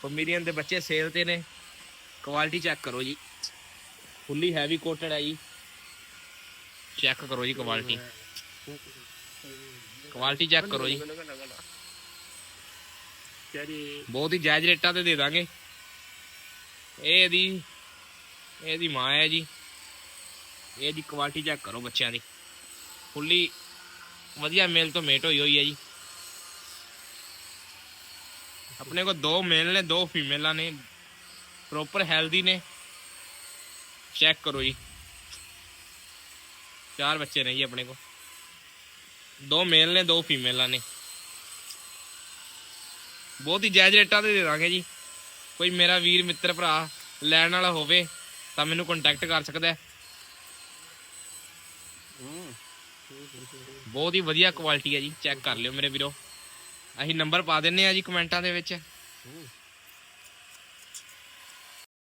Pomeranian ਦੇ ਬੱਚੇ sale ਤੇ ਨੇ। ਕੁਆਲਿਟੀ ਚੈੱਕ ਕਰੋ ਜੀ, ਫੁੱਲੀ ਹੈਵੀ ਕੋਟਡ ਹੈ ਜੀ। ਚੈੱਕ ਕਰੋ ਜੀ ਕੁਆਲਿਟੀ, ਕੁਆਲਿਟੀ ਚੈੱਕ ਕਰੋ ਜੀ। ਬਹੁਤ ਹੀ ਜਾਇਜ਼ ਰੇਟਾਂ ਤੇ ਦੇ ਦਾਂਗੇ। ਇਹ ਇਹਦੀ ਮਾਂ ਹੈ ਜੀ। ਇਹਦੀ ਕੁਆਲਿਟੀ ਚੈੱਕ ਕਰੋ ਬੱਚਿਆਂ ਦੀ, ਫੁੱਲੀ ਵਧੀਆ ਮੇਲ ਤੋਂ ਮੇਟ ਹੋਈ ਹੋਈ ਹੈ ਜੀ। ਆਪਣੇ ਕੋਲ 2 ਮੇਲ ਨੇ 2 ਫੀਮੇਲਾਂ ਨੇ, ਪ੍ਰੋਪਰ ਹੈਲਦੀ ਨੇ। ਚੈੱਕ ਕਰੋ ਜੀ, 4 ਬੱਚੇ ਨੇ ਜੀ ਆਪਣੇ ਕੋਲ, 2 ਮੇਲ ਨੇ 2 ਫੀਮੇਲਾਂ ਨੇ। ਬਹੁਤ ਹੀ ਜਾਇਜ਼ ਰੇਟਾਂ ਤੇ ਦੇ ਦਾਂਗੇ ਜੀ। ਕੋਈ ਮੇਰਾ ਵੀਰ ਮਿੱਤਰ ਭਰਾ ਲੈਣ ਵਾਲਾ ਹੋਵੇ ਤਾਂ ਮੈਨੂੰ ਕੰਟੈਕਟ ਕਰ ਸਕਦਾ। ਬਹੁਤ ਹੀ ਵਧੀਆ ਕੁਆਲਿਟੀ ਹੈ ਜੀ, ਚੈੱਕ ਕਰ ਲਿਓ ਮੇਰੇ ਵੀਰੋ। ਅਸੀਂ ਨੰਬਰ ਪਾ ਦਿੰਨੇ ਆ ਜੀ ਕਮੈਂਟਾਂ ਦੇ ਵਿੱਚ।